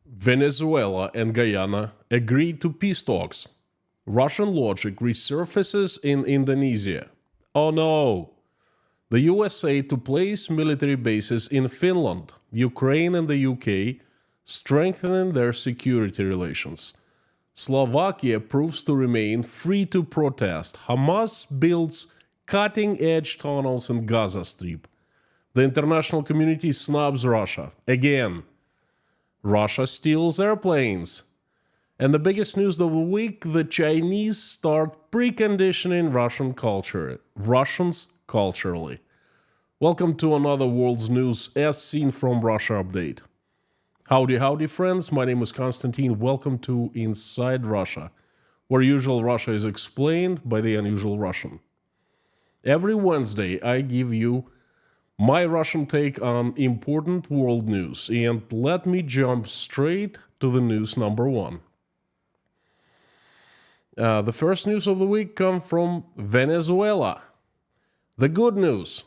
Venezuela and Guyana agreed to peace talks. Russian logic resurfaces in Indonesia. Oh no! The USA to place military bases in Finland, Ukraine, and the UK, strengthening their security relations. Slovakia proves to remain free to protest. Hamas builds cutting-edge tunnels in Gaza Strip. The international community snubs Russia. Again. Russia steals airplanes. And the biggest news of the week, the Chinese start preconditioning Russians culturally. Welcome to another World's News as seen from Russia update. Howdy friends, my name is Konstantin. Welcome to Inside Russia, where usual Russia is explained by the unusual Russian. Every Wednesday I give you my Russian take on important world news, and let me jump straight to the news number one. The first news of the week comes from Venezuela. The good news,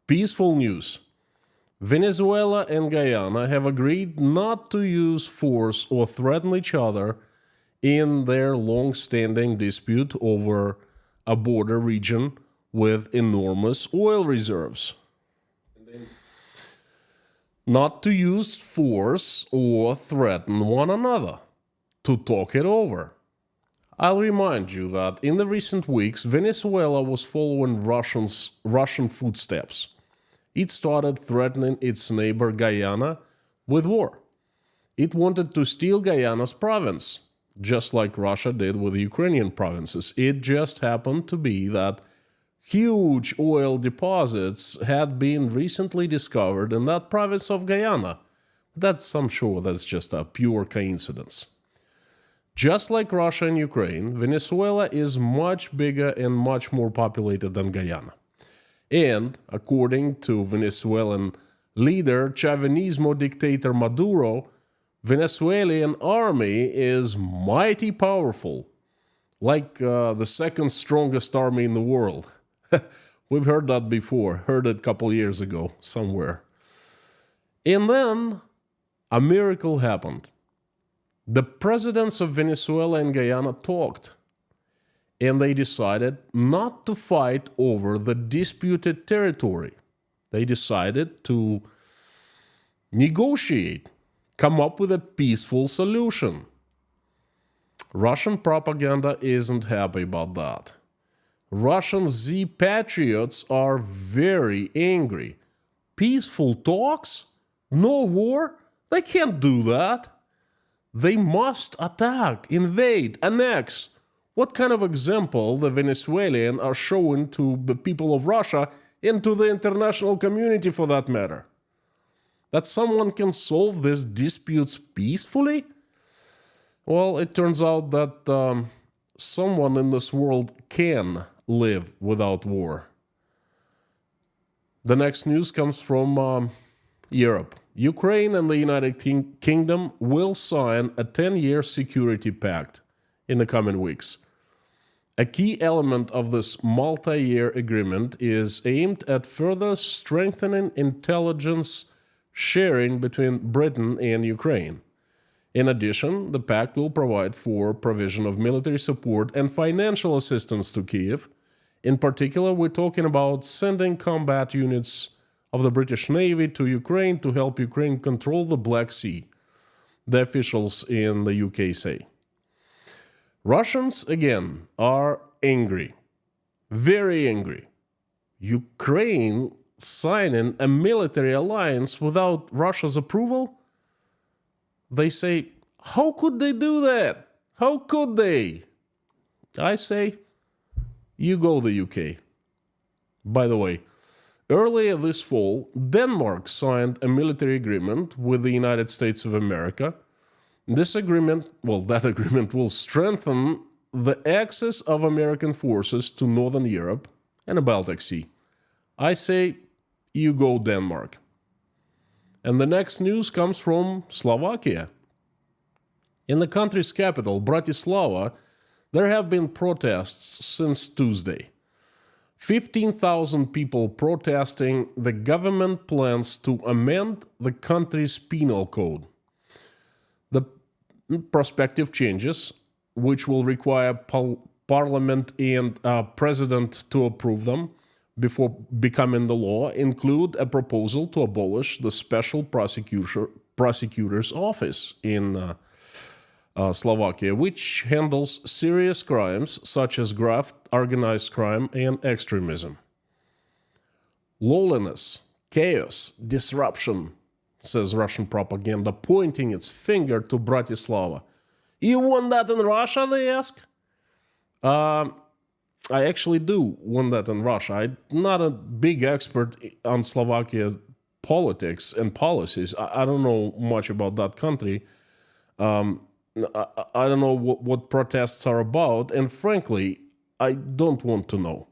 peaceful news. Venezuela and Guyana have agreed not to use force or threaten each other in their long-standing dispute over a border region with enormous oil reserves. Not to use force or threaten one another, to talk it over. I'll remind you that in the recent weeks, Venezuela was following Russian footsteps. It started threatening its neighbor Guyana with war. It wanted to steal Guyana's province, just like Russia did with the Ukrainian provinces. It just happened to be that huge oil deposits had been recently discovered in that province of Guyana. I'm sure that's just a pure coincidence. Just like Russia and Ukraine, Venezuela is much bigger and much more populated than Guyana. And according to Venezuelan leader, Chavismo dictator Maduro, Venezuelan army is mighty powerful, like the second strongest army in the world. We've heard that before, heard it a couple years ago somewhere. And then a miracle happened. The presidents of Venezuela and Guyana talked, and they decided not to fight over the disputed territory. They decided to negotiate, come up with a peaceful solution. Russian propaganda isn't happy about that. Russian Z-patriots are very angry. Peaceful talks? No war? They can't do that. They must attack, invade, annex. What kind of example the Venezuelans are showing to the people of Russia and to the international community for that matter? That someone can solve these disputes peacefully? Well, it turns out that someone in this world can live without war. The next news comes from Europe. Ukraine and the United Kingdom will sign a 10-year security pact in the coming weeks. A key element of this multi-year agreement is aimed at further strengthening intelligence sharing between Britain and Ukraine. In addition, the pact will provide for provision of military support and financial assistance to Kyiv. In particular, we're talking about sending combat units of the British Navy to Ukraine to help Ukraine control the Black Sea, the officials in the UK say. Russians, again, are angry, very angry. Ukraine signing a military alliance without Russia's approval? They say, how could they do that? How could they? I say, you go the UK. By the way, earlier this fall, Denmark signed a military agreement with the United States of America. That agreement will strengthen the access of American forces to Northern Europe and the Baltic Sea. I say, you go Denmark. And the next news comes from Slovakia. In the country's capital, Bratislava, there have been protests since Tuesday. 15,000 people protesting the government plans to amend the country's penal code. The prospective changes, which will require parliament and president to approve them before becoming the law, include a proposal to abolish the special prosecutor's office in Slovakia, which handles serious crimes such as graft, organized crime, and extremism. Lawlessness, chaos, disruption, says Russian propaganda, pointing its finger to Bratislava. You want that in Russia, they ask? I actually do want that in Russia. I'm not a big expert on Slovakia politics and policies. I don't know much about that country. I don't know what protests are about, and frankly, I don't want to know.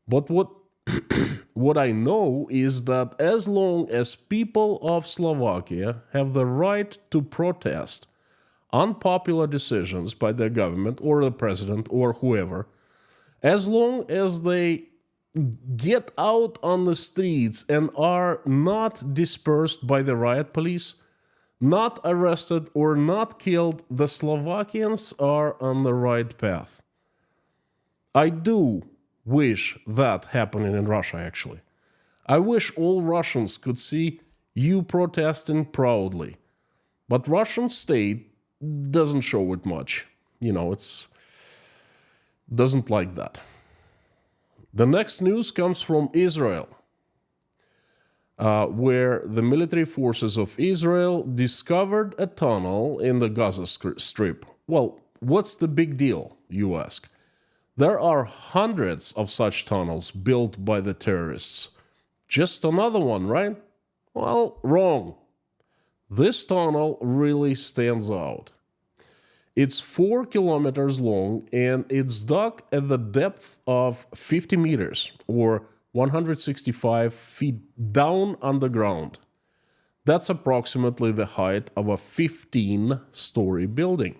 But what I know is that as long as people of Slovakia have the right to protest unpopular decisions by their government or the president or whoever, as long as they get out on the streets and are not dispersed by the riot police, not arrested or not killed, the Slovakians are on the right path. I do wish that happening in Russia, actually. I wish all Russians could see you protesting proudly. But Russian state doesn't show it much. It's doesn't like that. The next news comes from Israel, where the military forces of Israel discovered a tunnel in the Gaza Strip. Well, what's the big deal, you ask? There are hundreds of such tunnels built by the terrorists. Just another one, right? Well, wrong. This tunnel really stands out. It's 4 kilometers long and it's dug at the depth of 50 meters or 165 feet down underground. That's approximately the height of a 15-story building.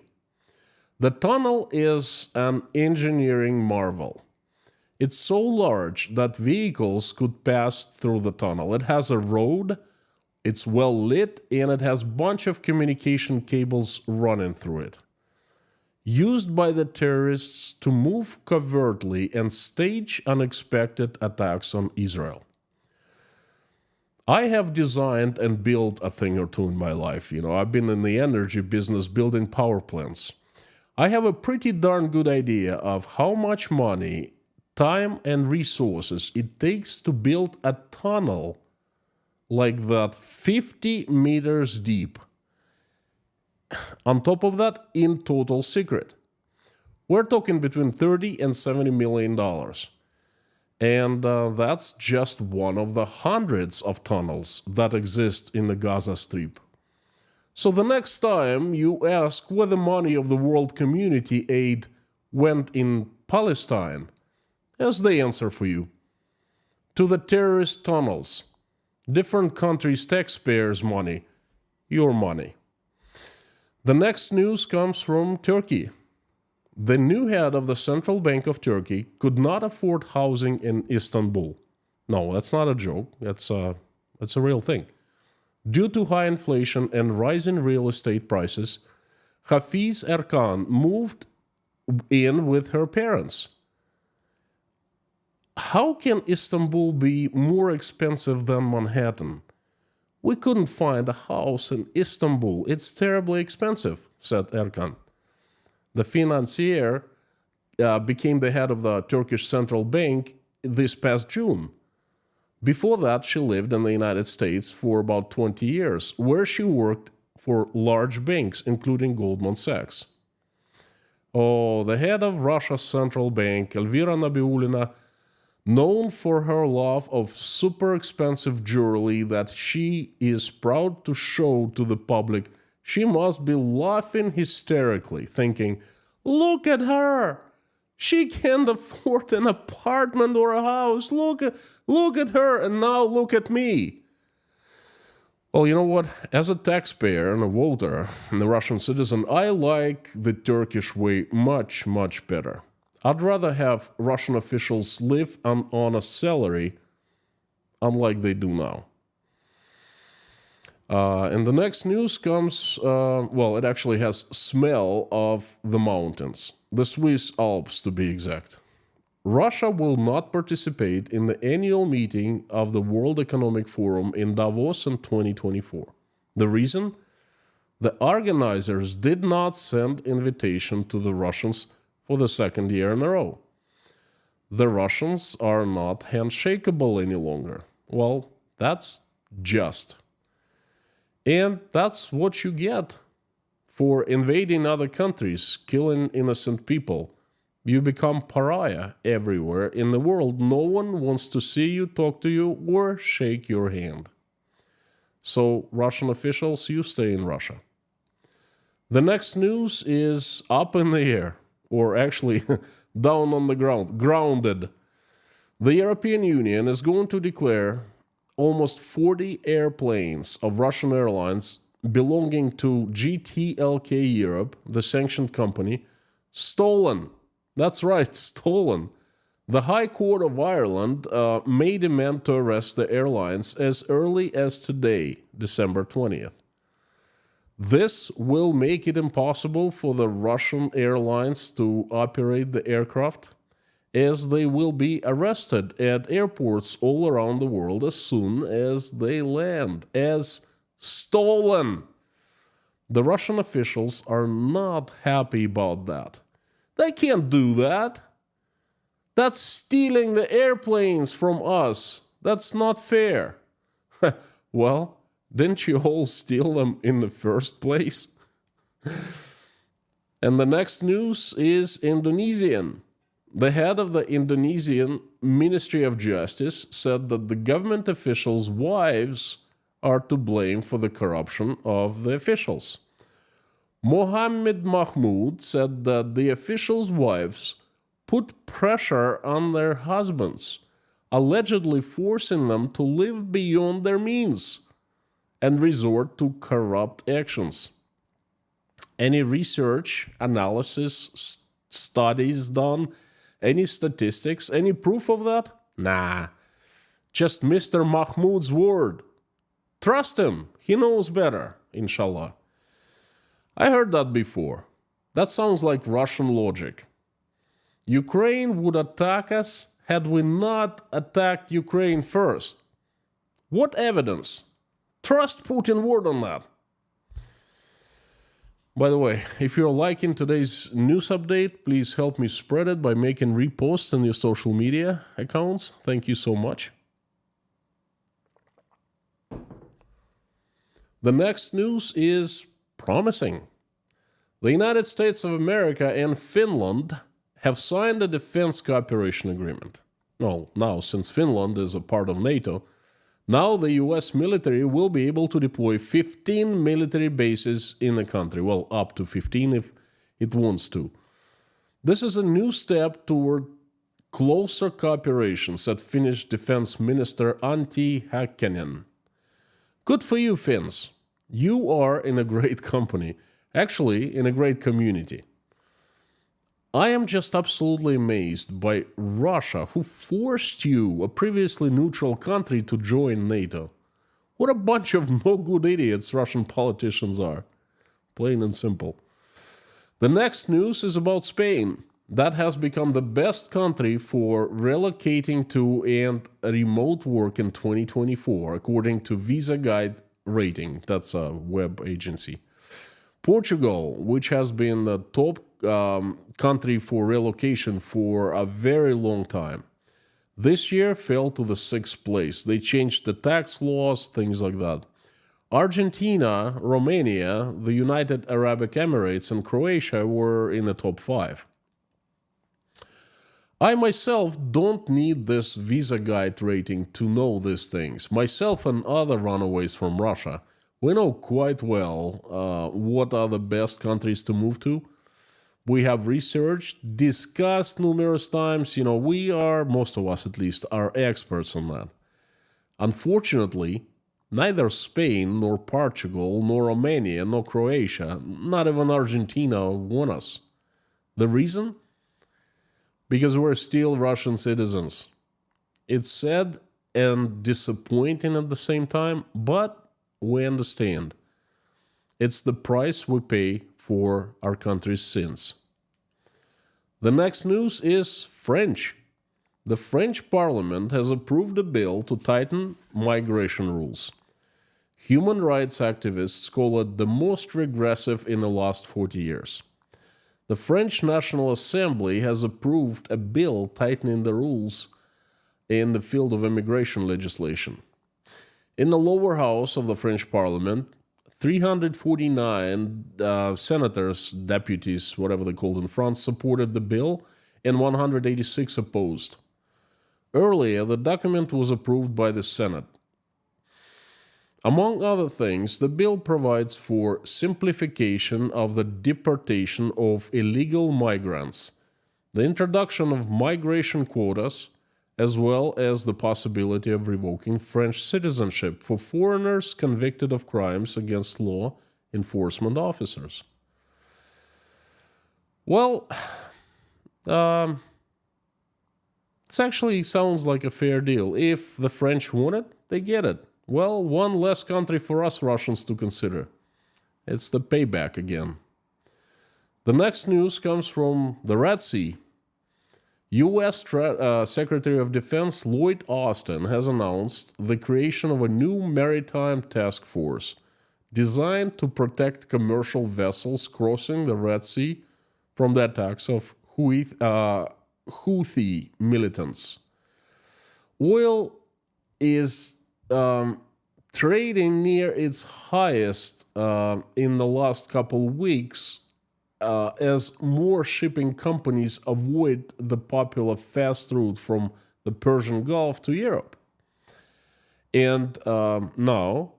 The tunnel is an engineering marvel. It's so large that vehicles could pass through the tunnel. It has a road, it's well lit, and it has a bunch of communication cables running through it. Used by the terrorists to move covertly and stage unexpected attacks on Israel. I have designed and built a thing or two in my life. I've been in the energy business building power plants. I have a pretty darn good idea of how much money, time, and resources it takes to build a tunnel like that 50 meters deep. On top of that, in total secret. We're talking between $30 and $70 million. And that's just one of the hundreds of tunnels that exist in the Gaza Strip. So the next time you ask where the money of the world community aid went in Palestine, here's the answer for you. To the terrorist tunnels. Different countries' taxpayers' money. Your money. The next news comes from Turkey. The new head of the Central Bank of Turkey could not afford housing in Istanbul. No, that's not a joke. It's a real thing. Due to high inflation and rising real estate prices, Hafiz Erkan moved in with her parents. How can Istanbul be more expensive than Manhattan? We couldn't find a house in Istanbul. It's terribly expensive, said Erkan. The financier became the head of the Turkish Central Bank this past June. Before that, she lived in the United States for about 20 years, where she worked for large banks, including Goldman Sachs. Oh, the head of Russia's central bank, Elvira Nabiullina, known for her love of super expensive jewelry that she is proud to show to the public, she must be laughing hysterically, thinking, "Look at her! She can't afford an apartment or a house. Look at her, and now look at me." Well, you know what? As a taxpayer and a voter and a Russian citizen, I like the Turkish way much, much better. I'd rather have Russian officials live on a salary unlike they do now. And the next news comes, well, it actually has smell of the mountains, the Swiss Alps to be exact. Russia will not participate in the annual meeting of the World Economic Forum in Davos in 2024. The reason? The organizers did not send invitation to the Russians for the second year in a row. The Russians are not handshakeable any longer. Well, that's just. And that's what you get for invading other countries, killing innocent people. You become pariah everywhere in the world. No one wants to see you, talk to you, or shake your hand. So, Russian officials, you stay in Russia. The next news is up in the air, or actually down on the ground, grounded. The European Union is going to declare almost 40 airplanes of Russian airlines belonging to GTLK Europe, the sanctioned company, stolen. That's right, stolen. The High Court of Ireland may demand to arrest the airlines as early as today, December 20th. This will make it impossible for the Russian airlines to operate the aircraft, as they will be arrested at airports all around the world as soon as they land, as stolen. The Russian officials are not happy about that. They can't do that. That's stealing the airplanes from us. That's not fair. Well, didn't you all steal them in the first place? And the next news is Indonesian. The head of the Indonesian Ministry of Justice said that the government officials' wives are to blame for the corruption of the officials. Mohammed Mahmud said that the officials' wives put pressure on their husbands, allegedly forcing them to live beyond their means and resort to corrupt actions. Any research, analysis, studies done, any statistics, any proof of that? Nah, just Mr. Mahmoud's word. Trust him, he knows better, inshallah. I heard that before. That sounds like Russian logic. Ukraine would attack us had we not attacked Ukraine first. What evidence? Trust Putin's word on that. By the way, if you're liking today's news update, please help me spread it by making reposts on your social media accounts. Thank you so much. The next news is promising. The United States of America and Finland have signed a defense cooperation agreement. Well, now, since Finland is a part of NATO, now the US military will be able to deploy 15 military bases in the country. Well, up to 15 if it wants to. This is a new step toward closer cooperation, said Finnish Defense Minister Antti Häkkänen. Good for you, Finns. You are in a great company. Actually, in a great community. I am just absolutely amazed by Russia, who forced you, a previously neutral country, to join NATO. What a bunch of no-good idiots Russian politicians are. Plain and simple. The next news is about Spain. That has become the best country for relocating to and remote work in 2024, according to Visa Guide Rating. That's a web agency. Portugal, which has been the top country for relocation for a very long time, this year fell to the 6th place. They changed the tax laws, things like that. Argentina, Romania, the United Arab Emirates, and Croatia were in the top 5. I myself don't need this Visa Guide rating to know these things. Myself and other runaways from Russia, we know quite well what are the best countries to move to. We have researched, discussed numerous times. You know, we are, most of us at least, are experts on that. Unfortunately, neither Spain, nor Portugal, nor Romania, nor Croatia, not even Argentina want us. The reason? Because we're still Russian citizens. It's sad and disappointing at the same time, but we understand. It's the price we pay for our country's sins. The next news is French. The French parliament has approved a bill to tighten migration rules. Human rights activists call it the most regressive in the last 40 years. The French National Assembly has approved a bill tightening the rules in the field of immigration legislation. In the lower house of the French parliament, 349 senators, deputies, whatever they're called in France, supported the bill and 186 opposed. Earlier, the document was approved by the Senate. Among other things, the bill provides for simplification of the deportation of illegal migrants, the introduction of migration quotas, as well as the possibility of revoking French citizenship for foreigners convicted of crimes against law enforcement officers. Well, it actually sounds like a fair deal. If the French want it, they get it. Well, one less country for us Russians to consider. It's the payback again. The next news comes from the Red Sea. U.S. Secretary of Defense Lloyd Austin has announced the creation of a new maritime task force designed to protect commercial vessels crossing the Red Sea from the attacks of Houthi militants. Oil is trading near its highest in the last couple of weeks as more shipping companies avoid the popular fast route from the Persian Gulf to Europe. And now,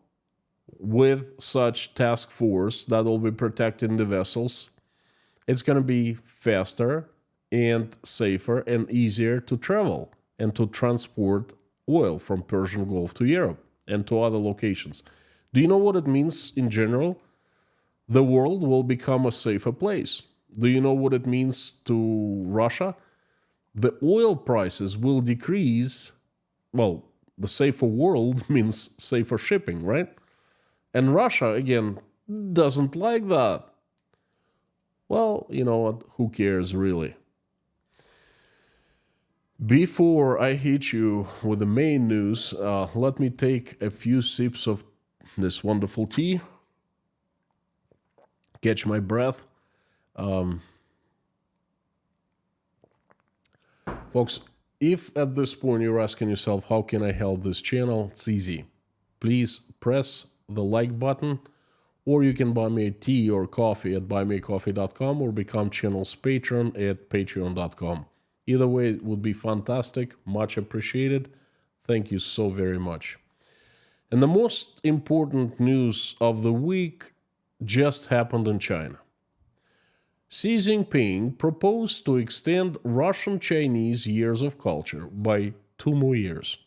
with such task force that will be protecting the vessels, it's going to be faster and safer and easier to travel and to transport oil from Persian Gulf to Europe and to other locations. Do you know what it means in general? The world will become a safer place. Do you know what it means to Russia? The oil prices will decrease. Well, the safer world means safer shipping, right? And Russia, again, doesn't like that. Well, you know what? Who cares, really? Before I hit you with the main news, let me take a few sips of this wonderful tea. Catch my breath. Folks, if at this point you're asking yourself, how can I help this channel? It's easy. Please press the like button, or you can buy me a tea or coffee at buymeacoffee.com or become channel's patron at patreon.com. Either way, it would be fantastic, much appreciated. Thank you so very much. And the most important news of the week just happened in China. Xi Jinping proposed to extend Russian-Chinese years of culture by 2 more years.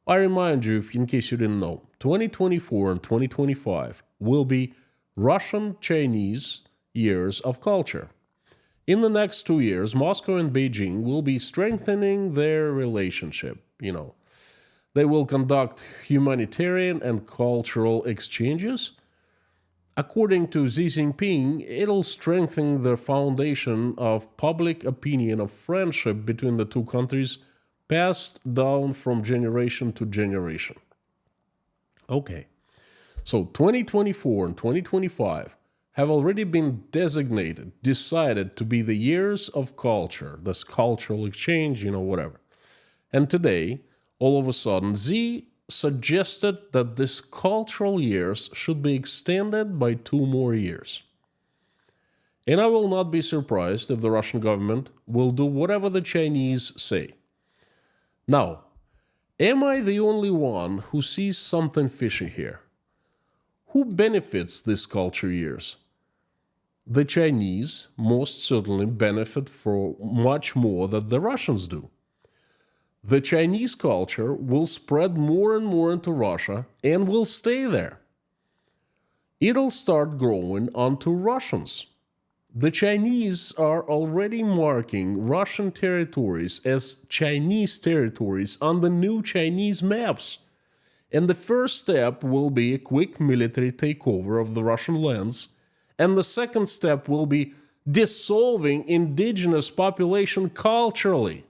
I remind you, in case you didn't know, 2024 and 2025 will be Russian-Chinese years of culture. In the next 2 years, Moscow and Beijing will be strengthening their relationship. They will conduct humanitarian and cultural exchanges. According to Xi Jinping, it'll strengthen the foundation of public opinion of friendship between the two countries, passed down from generation to generation. Okay, so 2024 and 2025 have already been decided to be the years of culture, this cultural exchange, whatever. And today, all of a sudden, Xi suggested that these cultural years should be extended by 2 more years. And I will not be surprised if the Russian government will do whatever the Chinese say. Now, am I the only one who sees something fishy here? Who benefits these culture years? The Chinese most certainly benefit for much more than the Russians do. The Chinese culture will spread more and more into Russia and will stay there. It'll start growing onto Russians. The Chinese are already marking Russian territories as Chinese territories on the new Chinese maps. And the first step will be a quick military takeover of the Russian lands. And the second step will be dissolving indigenous population culturally,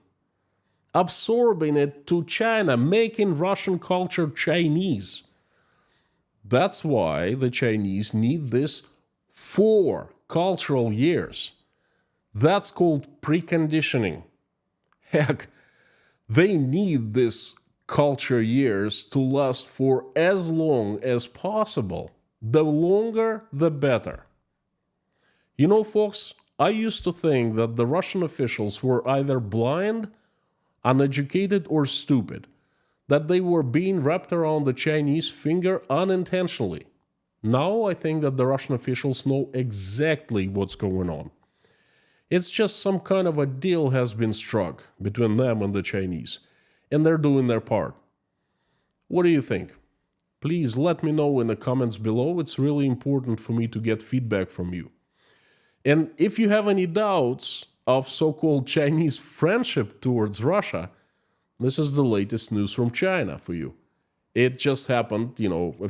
absorbing it to China, making Russian culture Chinese. That's why the Chinese need this 4 cultural years. That's called preconditioning. Heck, they need this culture years to last for as long as possible. The longer, the better. You know, folks, I used to think that the Russian officials were either blind, uneducated, or stupid, that they were being wrapped around the Chinese finger unintentionally. Now I think that the Russian officials know exactly what's going on. It's just some kind of a deal has been struck between them and the Chinese, and they're doing their part. What do you think? Please let me know in the comments below. It's really important for me to get feedback from you. And if you have any doubts of so-called Chinese friendship towards Russia, this is the latest news from China for you. It just happened, a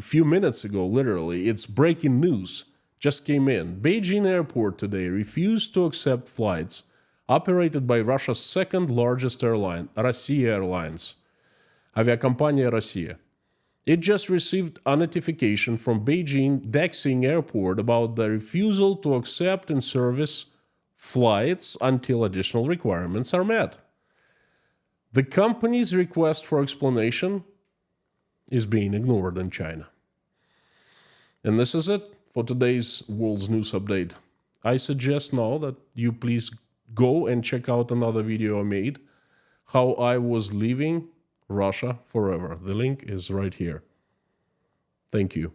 few minutes ago, literally. It's breaking news. Just came in. Beijing airport today refused to accept flights operated by Russia's second largest airline, Россия Airlines, Aviakompania Россия. It just received a notification from Beijing Daxing Airport about the refusal to accept and service flights until additional requirements are met. The company's request for explanation is being ignored in China. And this is it for today's World's News Update. I suggest now that you please go and check out another video I made, how I was leaving Russia forever. The link is right here. Thank you.